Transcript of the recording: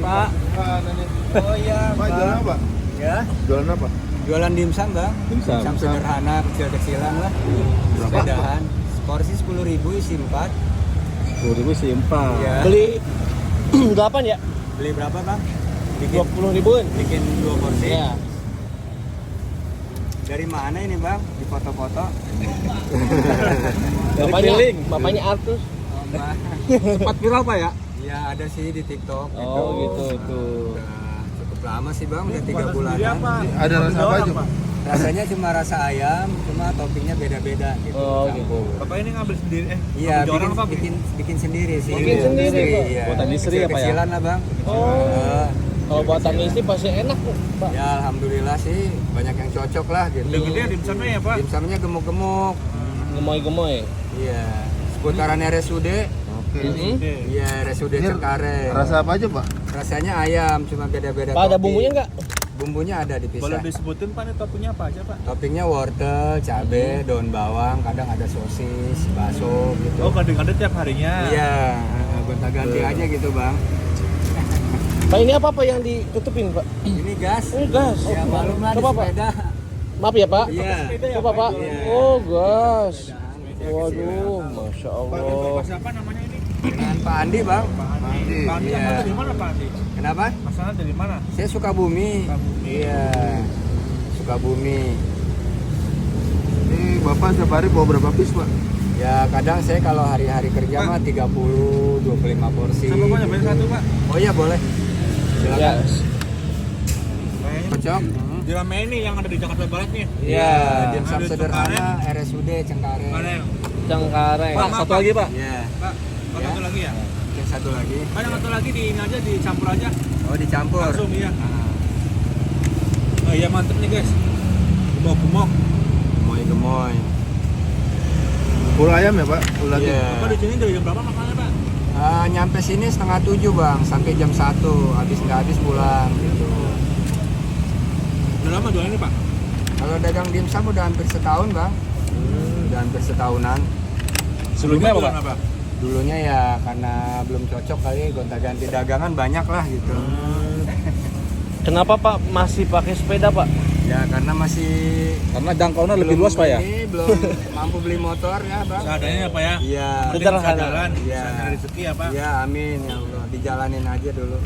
Pak. Oh iya, Pak, jualan apa? Ya, Jualan apa? jualan dimsum, Bang. Dimsum. Sederhana, kecil-kecilan lah. Sepedahan. Porsi 10.000 isi 4. 10.000 sih 4. Iya. Beli 8 ya? Beli berapa, Bang? Bikin 20 ribuan. bikin 2 porsi. Iya. Dari mana ini, Bang? Di foto-foto. Dari Bapaknya, keliling. bapaknya artus. Oh, Bang. Sempat viral Pak ya? Iya, ada sih di TikTok. Oh gitu tuh. Udah cukup lama sih, Bang. Udah 3 bulanan. Ada rasa apa aja, Pak? Rasanya cuma rasa ayam, cuma toppingnya beda-beda gitu. Oh, Campur. Bapak ini ngambil sendiri Iya, ngambil orang apa? bikin sendiri sih. Bikin sendiri, Pak. Iya. Buatan istri apa ya? Kecilan lah, Bang. Oh. Eh, Kalau buatan istri pasti enak, Pak. ya alhamdulillah sih banyak yang cocok lah gitu. Udah gede dimsumnya ya Pak? Dimsumnya gemuk-gemuk. Gemoy-gemoy. Iya. Seputaran RSUD. Oke. Iya, RSUD Ini Cengkareng. rasa apa aja, Pak? Rasanya ayam, cuma beda-beda. Pak, ada topping. bumbunya nggak? Bumbunya ada Boleh dipisah. disebutin Pak, ini toppingnya apa aja Pak? Toppingnya wortel, cabe, daun bawang, kadang ada sosis, bakso gitu. Oh kadang-kadang tiap harinya. Iya, gonta-ganti aja gitu, Bang. Pak, ini apa yang ditutupin, Pak? Ini gas. Oh, gas. Ya, malum lah di Coba, Pak. sepeda. Maaf ya, Pak. Iya. Coba, Pak. Iya. Oh, gas. Iya, Waduh, Masya Pak, ini Allah. Bapak siapa namanya ini? Dengan Pak Andi, Bang. Pak Andi. Andi. Pak Andi Iya. asalnya dari mana Pak Andi? Kenapa? Asalnya dari mana? Saya Sukabumi. Sukabumi. Iya. Sukabumi. Ini Bapak setiap hari bawa berapa piece, Pak? Ya, kadang saya kalau hari-hari kerja mah 30, 25 porsi. Saya mau nyobain satu Pak. Oh iya, boleh. Silakan. Ya. Kayaknya Cocok. di Rame ini yang ada di Jakarta Barat nih. Iya, dimsum Ada sederhana RSUD Cengkareng. Mana yang? Cengkareng. Pak, satu lagi Pak. Iya. Pak, Pak, Ya. satu lagi ya? Yang satu lagi. Pak, yang satu lagi di ini aja dicampur aja. Oh, dicampur. Langsung iya. Ah, Oh iya mantep nih guys. Gemok-gemok. gemoy-gemoy. Full ayam ya, Pak? Full lagi. Iya. Bapak di sini dari jam berapa makannya Pak? Nyampe sini setengah 7, Bang, sampai jam 1. Habis nggak habis pulang gitu. Udah lama jualan ini Pak? Kalau dagang dimsum udah hampir setahun, Bang. Udah hampir setahunan. Sebelumnya apa Pak? Jualan apa? Dulunya ya karena belum cocok kali, gonta-ganti dagangan banyak lah gitu. Kenapa, Pak, masih pakai sepeda, Pak? Ya karena masih Karena jangkauannya lebih belum luas Pak ya? ini, belum mampu beli motor ya, Bang. Seadanya ya Pak ya? Iya. Penting bisa Sederhana. jalan, Iya. bisa rezeki ya Pak? Iya, amin ya Allah. Dijalanin aja dulu.